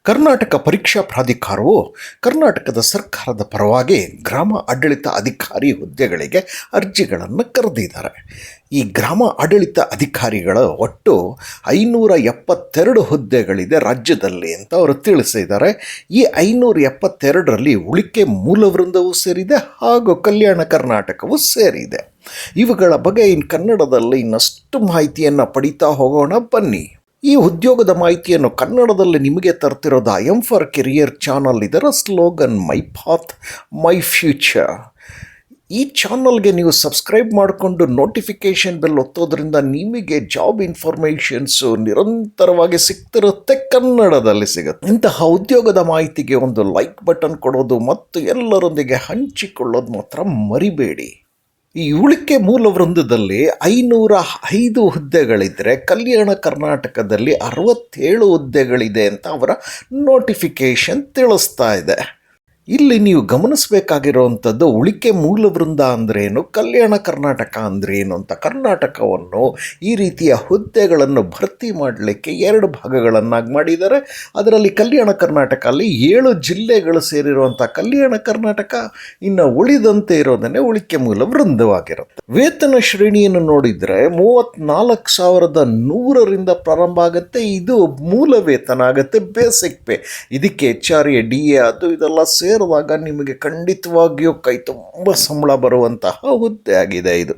ಕರ್ನಾಟಕ ಪರೀಕ್ಷಾ ಪ್ರಾಧಿಕಾರವು ಕರ್ನಾಟಕದ ಸರ್ಕಾರದ ಪರವಾಗಿ ಗ್ರಾಮ ಆಡಳಿತ ಅಧಿಕಾರಿ ಹುದ್ದೆಗಳಿಗೆ ಅರ್ಜಿಗಳನ್ನು ಕರೆದಿದ್ದಾರೆ. ಈ ಗ್ರಾಮ ಆಡಳಿತ ಅಧಿಕಾರಿಗಳ ಒಟ್ಟು 572 ಹುದ್ದೆಗಳಿದೆ ರಾಜ್ಯದಲ್ಲಿ ಅಂತ ಅವರು ತಿಳಿಸಿದ್ದಾರೆ. ಈ 572ರಲ್ಲಿ ಉಳಿಕೆ ಮೂಲವೃಂದವೂ ಸೇರಿದೆ ಹಾಗೂ ಕಲ್ಯಾಣ ಕರ್ನಾಟಕವೂ ಸೇರಿದೆ. ಇವುಗಳ ಬಗ್ಗೆ ಕನ್ನಡದಲ್ಲಿ ಇನ್ನಷ್ಟು ಮಾಹಿತಿಯನ್ನು ಪಡಿತಾ ಹೋಗೋಣ ಬನ್ನಿ. ಈ ಉದ್ಯೋಗದ ಮಾಹಿತಿಯನ್ನು ಕನ್ನಡದಲ್ಲಿ ನಿಮಗೆ ತರ್ತಿರೋದು I am for career channel. ಇದರ slogan my path my future. ಈ ಚಾನಲ್ಗೆ ನೀವು ಸಬ್ಸ್ಕ್ರೈಬ್ ಮಾಡಿಕೊಂಡು ನೋಟಿಫಿಕೇಷನ್ ಬೆಲ್ ಒತ್ತೋದ್ರಿಂದ ನಿಮಗೆ ಜಾಬ್ ಇನ್ಫಾರ್ಮೇಷನ್ಸು ನಿರಂತರವಾಗಿ ಸಿಗ್ತಿರುತ್ತೆ, ಕನ್ನಡದಲ್ಲಿ ಸಿಗುತ್ತೆ. ಇಂತಹ ಉದ್ಯೋಗದ ಮಾಹಿತಿಗೆ ಒಂದು ಲೈಕ್ ಬಟನ್ ಕೊಡೋದು ಮತ್ತು ಎಲ್ಲರೊಂದಿಗೆ ಹಂಚಿಕೊಳ್ಳೋದು ಮಾತ್ರ ಮರಿಬೇಡಿ. ಈ ಉಳಿಕೆ ಮೂಲ ವೃಂದದಲ್ಲಿ 505 ಹುದ್ದೆಗಳಿದ್ದರೆ ಕಲ್ಯಾಣ ಕರ್ನಾಟಕದಲ್ಲಿ 67 ಹುದ್ದೆಗಳಿದೆ ಅಂತ ಅವರ ನೋಟಿಫಿಕೇಷನ್ ತಿಳಿಸ್ತಾ ಇದೆ. ಇಲ್ಲಿ ನೀವು ಗಮನಿಸಬೇಕಾಗಿರುವಂಥದ್ದು ಉಳಿಕೆ ಮೂಲ ವೃಂದ ಅಂದ್ರೇನು, ಕಲ್ಯಾಣ ಕರ್ನಾಟಕ ಅಂದ್ರೇನು ಅಂತ. ಕರ್ನಾಟಕವನ್ನು ಈ ರೀತಿಯ ಹುದ್ದೆಗಳನ್ನು ಭರ್ತಿ ಮಾಡಲಿಕ್ಕೆ 2 ಭಾಗಗಳನ್ನಾಗಿ ಮಾಡಿದ್ದಾರೆ. ಅದರಲ್ಲಿ ಕಲ್ಯಾಣ ಕರ್ನಾಟಕ ಅಲ್ಲಿ 7 ಜಿಲ್ಲೆಗಳು ಸೇರಿರುವಂಥ ಕಲ್ಯಾಣ ಕರ್ನಾಟಕ, ಇನ್ನು ಉಳಿದಂತೆ ಇರೋದನ್ನೇ ಉಳಿಕೆ ಮೂಲ ವೃಂದವಾಗಿರುತ್ತೆ. ವೇತನ ಶ್ರೇಣಿಯನ್ನು ನೋಡಿದರೆ 34,100ರಿಂದ ಪ್ರಾರಂಭ ಆಗುತ್ತೆ. ಇದು ಮೂಲ ವೇತನ ಆಗುತ್ತೆ, ಬೇಸಿಕ್ ಪೇ. ಇದಕ್ಕೆ HRA DA ಅದು ಇದೆಲ್ಲ ಸೇರಿದಾಗ ನಿಮಗೆ ಖಂಡಿತವಾಗಿಯೂ ಕೈ ತುಂಬ ಸಂಬಳ ಬರುವಂತಹ ಹುದ್ದೆ ಆಗಿದೆ ಇದು.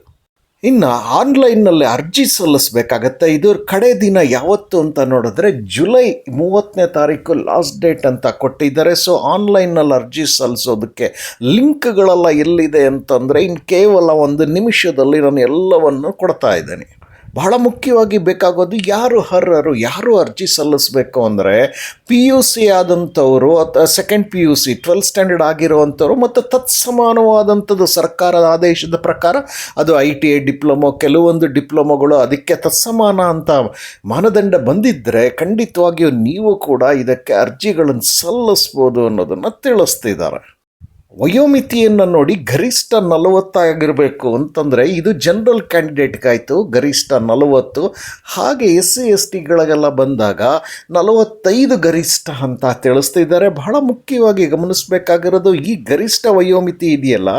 ಇನ್ನು ಆನ್ಲೈನ್ನಲ್ಲಿ ಅರ್ಜಿ ಸಲ್ಲಿಸಬೇಕಾಗತ್ತೆ. ಇದು ಕಡೆ ದಿನ ಯಾವತ್ತು ಅಂತ ನೋಡಿದ್ರೆ ಜುಲೈ 30ನೇ ತಾರೀಕು ಲಾಸ್ಟ್ ಡೇಟ್ ಅಂತ ಕೊಟ್ಟಿದ್ದಾರೆ. ಸೊ ಆನ್ಲೈನ್ನಲ್ಲಿ ಅರ್ಜಿ ಸಲ್ಲಿಸೋದಕ್ಕೆ ಲಿಂಕ್ಗಳೆಲ್ಲ ಎಲ್ಲಿದೆ ಅಂತಂದರೆ ಕೇವಲ 1 ನಿಮಿಷದಲ್ಲಿ ನಾನು ಎಲ್ಲವನ್ನು ಕೊಡ್ತಾ ಇದ್ದೇನೆ. ಬಹಳ ಮುಖ್ಯವಾಗಿ ಬೇಕಾಗೋದು ಯಾರು ಅರ್ಜಿ ಸಲ್ಲಿಸಬೇಕು ಅಂದರೆ PUC ಆದಂಥವರು ಅಥವಾ ಸೆಕೆಂಡ್ PUC 12th ಸ್ಟ್ಯಾಂಡರ್ಡ್ ಆಗಿರುವಂಥವ್ರು ಮತ್ತು ತತ್ಸಮಾನವಾದಂಥದ್ದು ಸರ್ಕಾರದ ಆದೇಶದ ಪ್ರಕಾರ ಅದು ITI ಡಿಪ್ಲೊಮೊ, ಕೆಲವೊಂದು ಡಿಪ್ಲೊಮೊಗಳು ಅದಕ್ಕೆ ತತ್ಸಮಾನ ಅಂತ ಮಾನದಂಡ ಬಂದಿದ್ದರೆ ಖಂಡಿತವಾಗಿಯೂ ನೀವು ಕೂಡ ಇದಕ್ಕೆ ಅರ್ಜಿಗಳನ್ನು ಸಲ್ಲಿಸ್ಬೋದು ಅನ್ನೋದನ್ನು ತಿಳಿಸ್ತಿದ್ದಾರೆ. ವಯೋಮಿತಿಯನ್ನು ನೋಡಿ ಗರಿಷ್ಠ 40 ಆಗಿರಬೇಕು ಅಂತಂದರೆ ಇದು ಜನರಲ್ ಕ್ಯಾಂಡಿಡೇಟ್ಗಾಯಿತು ಗರಿಷ್ಠ 40. ಹಾಗೆ SC STಗಳಿಗೆಲ್ಲ ಬಂದಾಗ 45 ಗರಿಷ್ಠ ಅಂತ ತಿಳಿಸ್ತಿದ್ದಾರೆ. ಬಹಳ ಮುಖ್ಯವಾಗಿ ಗಮನಿಸಬೇಕಾಗಿರೋದು ಈ ಗರಿಷ್ಠ ವಯೋಮಿತಿ ಇದೆಯಲ್ಲ,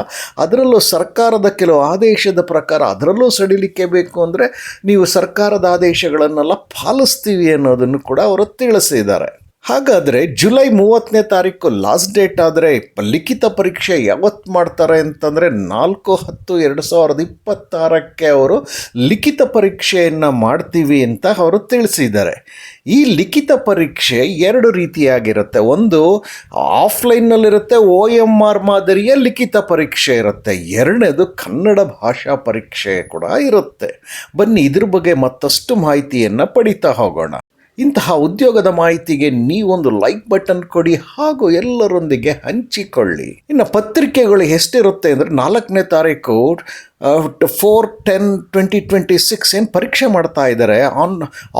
ಅದರಲ್ಲೂ ಸರ್ಕಾರದ ಕೆಲವು ಆದೇಶದ ಪ್ರಕಾರ ಅದರಲ್ಲೂ ಸಡಿಲಿಕೆ ಬೇಕು ಅಂದರೆ ನೀವು ಸರ್ಕಾರದ ಆದೇಶಗಳನ್ನೆಲ್ಲ ಪಾಲಿಸ್ತೀವಿ ಅನ್ನೋದನ್ನು ಕೂಡ ಅವರು ತಿಳಿಸಿದ್ದಾರೆ. ಹಾಗಾದರೆ ಜುಲೈ 30ನೇ ತಾರೀಕು ಲಾಸ್ಟ್ ಡೇಟ್ ಆದರೆ ಲಿಖಿತ ಪರೀಕ್ಷೆ ಯಾವತ್ತು ಮಾಡ್ತಾರೆ ಅಂತಂದರೆ 4/10/2026 ಅವರು ಲಿಖಿತ ಪರೀಕ್ಷೆಯನ್ನು ಮಾಡ್ತೀವಿ ಅಂತ ಅವರು ತಿಳಿಸಿದ್ದಾರೆ. ಈ ಲಿಖಿತ ಪರೀಕ್ಷೆ 2 ರೀತಿಯಾಗಿರುತ್ತೆ. ಒಂದು ಆಫ್ಲೈನ್ನಲ್ಲಿರುತ್ತೆ, OMR ಮಾದರಿಯ ಲಿಖಿತ ಪರೀಕ್ಷೆ ಇರುತ್ತೆ. 2ನೇದು ಕನ್ನಡ ಭಾಷಾ ಪರೀಕ್ಷೆ ಕೂಡ ಇರುತ್ತೆ. ಬನ್ನಿ ಇದ್ರ ಬಗ್ಗೆ ಮತ್ತಷ್ಟು ಮಾಹಿತಿಯನ್ನು ಪಡಿತಾ ಹೋಗೋಣ. ಇಂತಹ ಉದ್ಯೋಗದ ಮಾಹಿತಿಗೆ ನೀವೊಂದು ಲೈಕ್ ಬಟನ್ ಕೊಡಿ ಹಾಗೂ ಎಲ್ಲರೊಂದಿಗೆ ಹಂಚಿಕೊಳ್ಳಿ. ಇನ್ನು ಪತ್ರಿಕೆಗಳು ಎಷ್ಟಿರುತ್ತೆ ಅಂದರೆ 4ನೇ ತಾರೀಕು 4/10/2026 ಏನು ಪರೀಕ್ಷೆ ಮಾಡ್ತಾ ಇದ್ದಾರೆ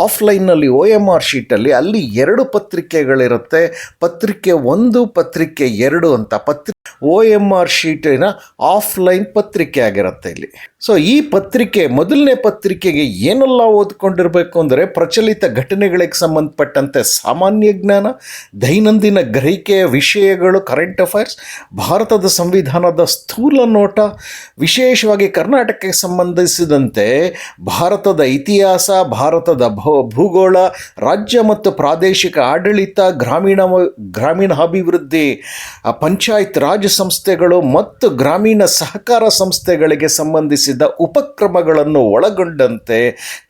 ಆಫ್ಲೈನ್ನಲ್ಲಿ OMR ಶೀಟಲ್ಲಿ. ಅಲ್ಲಿ 2 ಪತ್ರಿಕೆಗಳಿರುತ್ತೆ, ಪತ್ರಿಕೆ 1 ಪತ್ರಿಕೆ 2 ಅಂತ. OMR ಶೀಟಿನ ಆಫ್ಲೈನ್ ಪತ್ರಿಕೆ ಆಗಿರುತ್ತೆ ಇಲ್ಲಿ. ಸೊ ಈ ಪತ್ರಿಕೆ ಮೊದಲನೇ ಪತ್ರಿಕೆಗೆ ಏನೆಲ್ಲ ಓದ್ಕೊಂಡಿರಬೇಕು ಅಂದರೆ ಪ್ರಚಲಿತ ಘಟನೆಗಳಿಗೆ ಸಂಬಂಧಪಟ್ಟಂತೆ ಸಾಮಾನ್ಯ ಜ್ಞಾನ, ದೈನಂದಿನ ಗ್ರಹಿಕೆಯ ವಿಷಯಗಳು, ಕರೆಂಟ್ ಅಫೈರ್ಸ್, ಭಾರತದ ಸಂವಿಧಾನದ ಸ್ಥೂಲ ನೋಟ, ವಿಶೇಷವಾಗಿ ಕರ್ನಾಟಕಕ್ಕೆ ಸಂಬಂಧಿಸಿದಂತೆ ಭಾರತದ ಇತಿಹಾಸ, ಭಾರತದ ಭೂಗೋಳ, ರಾಜ್ಯ ಮತ್ತು ಪ್ರಾದೇಶಿಕ ಆಡಳಿತ, ಗ್ರಾಮೀಣಾಭಿವೃದ್ಧಿ, ಪಂಚಾಯತ್ ರಾಜ್ ಸಂಸ್ಥೆಗಳು ಮತ್ತು ಗ್ರಾಮೀಣ ಸಹಕಾರ ಸಂಸ್ಥೆಗಳಿಗೆ ಸಂಬಂಧಿಸಿದ ಉಪಕ್ರಮಗಳನ್ನು ಒಳಗೊಂಡಂತೆ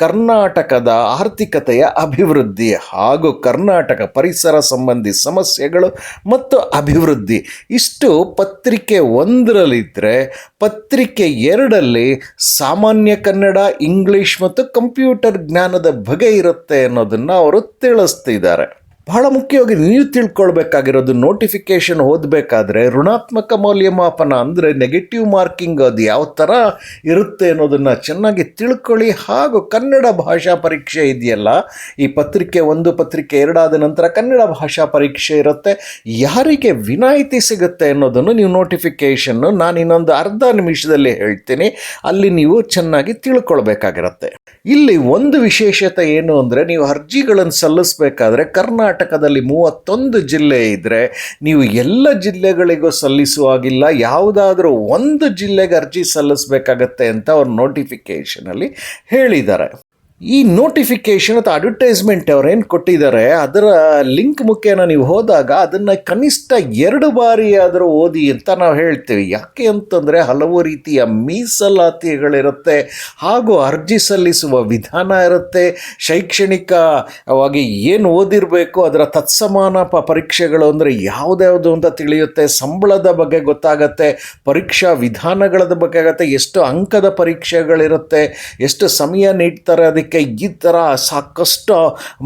ಕರ್ನಾಟಕದ ಆರ್ಥಿಕತೆಯ ಅಭಿವೃದ್ಧಿ ಹಾಗೂ ಕರ್ನಾಟಕ ಪರಿಸರ ಸಂಬಂಧಿ ಸಮಸ್ಯೆಗಳು ಮತ್ತು ಅಭಿವೃದ್ಧಿ. ಇಷ್ಟು ಪತ್ರಿಕೆ 1ರಲ್ಲಿದ್ದರೆ ಪತ್ರಿಕೆ 2ರಲ್ಲಿ ಸಾಮಾನ್ಯ ಕನ್ನಡ, ಇಂಗ್ಲಿಷ್ ಮತ್ತು ಕಂಪ್ಯೂಟರ್ ಜ್ಞಾನದ ಬಗ್ಗೆ ಇರುತ್ತೆ ಅನ್ನೋದನ್ನು ಅವರು ತಿಳಿಸ್ತಿದ್ದಾರೆ. ಬಹಳ ಮುಖ್ಯವಾಗಿ ನೀವು ತಿಳ್ಕೊಳ್ಬೇಕಾಗಿರೋದು ನೋಟಿಫಿಕೇಷನ್ ಓದಬೇಕಾದ್ರೆ ಋಣಾತ್ಮಕ ಮೌಲ್ಯಮಾಪನ ಅಂದರೆ ನೆಗೆಟಿವ್ ಮಾರ್ಕಿಂಗ್ ಅದು ಯಾವ ಥರ ಇರುತ್ತೆ ಅನ್ನೋದನ್ನು ಚೆನ್ನಾಗಿ ತಿಳ್ಕೊಳ್ಳಿ. ಹಾಗೂ ಕನ್ನಡ ಭಾಷಾ ಪರೀಕ್ಷೆ ಇದೆಯಲ್ಲ, ಈ ಪತ್ರಿಕೆ 1 ಪತ್ರಿಕೆ 2 ಆದ ನಂತರ ಕನ್ನಡ ಭಾಷಾ ಪರೀಕ್ಷೆ ಇರುತ್ತೆ. ಯಾರಿಗೆ ವಿನಾಯಿತಿ ಸಿಗುತ್ತೆ ಅನ್ನೋದನ್ನು ನೀವು ನೋಟಿಫಿಕೇಷನ್ನು ನಾನು ಇನ್ನೊಂದು ಅರ್ಧ ನಿಮಿಷದಲ್ಲಿ ಹೇಳ್ತೀನಿ, ಅಲ್ಲಿ ನೀವು ಚೆನ್ನಾಗಿ ತಿಳ್ಕೊಳ್ಬೇಕಾಗಿರುತ್ತೆ. ಇಲ್ಲಿ ಒಂದು ವಿಶೇಷತೆ ಏನು ಅಂದರೆ ನೀವು ಅರ್ಜಿಗಳನ್ನು ಸಲ್ಲಿಸಬೇಕಾದ್ರೆ ಕರ್ನಾಟಕ ಕರ್ನಾಟಕದಲ್ಲಿ 31 ಜಿಲ್ಲೆ ಇದ್ದರೆ ನೀವು ಎಲ್ಲ ಜಿಲ್ಲೆಗಳಿಗೂ ಸಲ್ಲಿಸುವಾಗಿಲ್ಲ, ಯಾವುದಾದ್ರೂ ಒಂದು ಜಿಲ್ಲೆಗೆ ಅರ್ಜಿ ಸಲ್ಲಿಸಬೇಕಾಗತ್ತೆ ಅಂತ ಅವ್ರ ನೋಟಿಫಿಕೇಷನಲ್ಲಿ ಹೇಳಿದ್ದಾರೆ. ಈ ನೋಟಿಫಿಕೇಷನ್ ಅಥವಾ ಅಡ್ವರ್ಟೈಸ್ಮೆಂಟ್ ಅವ್ರೇನು ಕೊಟ್ಟಿದ್ದಾರೆ ಅದರ ಲಿಂಕ್ ಮುಖೇನ ನೀವು ಹೋದಾಗ ಅದನ್ನು ಕನಿಷ್ಠ 2 ಬಾರಿ ಆದರೂ ಓದಿ ಅಂತ ನಾವು ಹೇಳ್ತೀವಿ. ಯಾಕೆ ಅಂತಂದರೆ ಹಲವು ರೀತಿಯ ಮೀಸಲಾತಿಗಳಿರುತ್ತೆ, ಹಾಗೂ ಅರ್ಜಿ ಸಲ್ಲಿಸುವ ವಿಧಾನ ಇರುತ್ತೆ, ಶೈಕ್ಷಣಿಕವಾಗಿ ಏನು ಓದಿರಬೇಕು ಅದರ ತತ್ಸಮಾನ ಪರೀಕ್ಷೆಗಳು ಅಂದರೆ ಯಾವುದ್ಯಾವುದು ಅಂತ ತಿಳಿಯುತ್ತೆ, ಸಂಬಳದ ಬಗ್ಗೆ ಗೊತ್ತಾಗತ್ತೆ, ಪರೀಕ್ಷಾ ವಿಧಾನಗಳ ಬಗ್ಗೆ ಆಗುತ್ತೆ, ಎಷ್ಟು ಅಂಕದ ಪರೀಕ್ಷೆಗಳಿರುತ್ತೆ, ಎಷ್ಟು ಸಮಯ ನೀಡ್ತಾರೆ ಅದಕ್ಕೆ, ಈ ಥರ ಸಾಕಷ್ಟು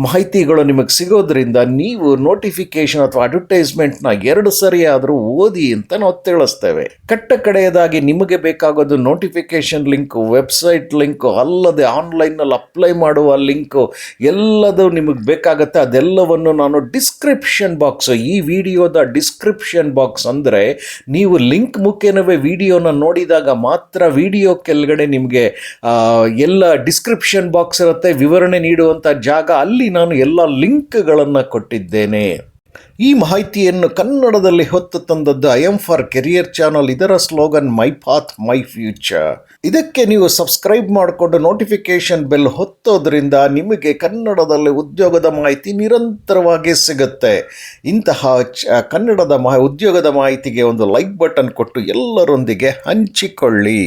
ಮಾಹಿತಿಗಳು ನಿಮಗೆ ಸಿಗೋದ್ರಿಂದ ನೀವು ನೋಟಿಫಿಕೇಷನ್ ಅಥವಾ ಅಡ್ವರ್ಟೈಸ್ಮೆಂಟ್ನ 2 ಸರಿ ಆದರೂ ಓದಿ ಅಂತ ನಾವು ತಿಳಿಸ್ತೇವೆ. ಕಡೆಯದಾಗಿ ನಿಮಗೆ ಬೇಕಾಗೋದು ನೋಟಿಫಿಕೇಷನ್ ಲಿಂಕು, ವೆಬ್ಸೈಟ್ ಲಿಂಕು, ಅಲ್ಲದೆ ಆನ್ಲೈನಲ್ಲಿ ಅಪ್ಲೈ ಮಾಡುವ ಲಿಂಕು ಎಲ್ಲದೂ ನಿಮಗೆ ಬೇಕಾಗುತ್ತೆ. ಅದೆಲ್ಲವನ್ನು ನಾನು ಡಿಸ್ಕ್ರಿಪ್ಷನ್ ಬಾಕ್ಸ್, ಈ ವಿಡಿಯೋದ ಡಿಸ್ಕ್ರಿಪ್ಷನ್ ಬಾಕ್ಸ್ ಅಂದರೆ ನೀವು ಲಿಂಕ್ ಮುಖೇನವೇ ವಿಡಿಯೋನ ನೋಡಿದಾಗ ಮಾತ್ರ ವಿಡಿಯೋ ಕೆಳಗಡೆ ನಿಮಗೆ ಎಲ್ಲ ಡಿಸ್ಕ್ರಿಪ್ಷನ್ ಬಾಕ್ಸ್ ಇರುತ್ತೆ, ವಿವರಣೆ ನೀಡುವಂಥ ಜಾಗ, ಅಲ್ಲಿ ನಾನು ಎಲ್ಲ ಲಿಂಕ್ಗಳನ್ನು ಕೊಟ್ಟಿದ್ದೇನೆ. ಈ ಮಾಹಿತಿಯನ್ನು ಕನ್ನಡದಲ್ಲಿ ಹೊತ್ತು ತಂದದ್ದು I am for career channel. ಇದರ slogan my path my future. ಇದಕ್ಕೆ ನೀವು ಸಬ್ಸ್ಕ್ರೈಬ್ ಮಾಡಿಕೊಂಡು ನೋಟಿಫಿಕೇಷನ್ ಬೆಲ್ ಹೊತ್ತೋದ್ರಿಂದ ನಿಮಗೆ ಕನ್ನಡದಲ್ಲಿ ಉದ್ಯೋಗದ ಮಾಹಿತಿ ನಿರಂತರವಾಗಿ ಸಿಗುತ್ತೆ. ಇಂತಹ ಕನ್ನಡದ ಉದ್ಯೋಗದ ಮಾಹಿತಿಗೆ ಒಂದು ಲೈಕ್ ಬಟನ್ ಕೊಟ್ಟು ಎಲ್ಲರೊಂದಿಗೆ ಹಂಚಿಕೊಳ್ಳಿ.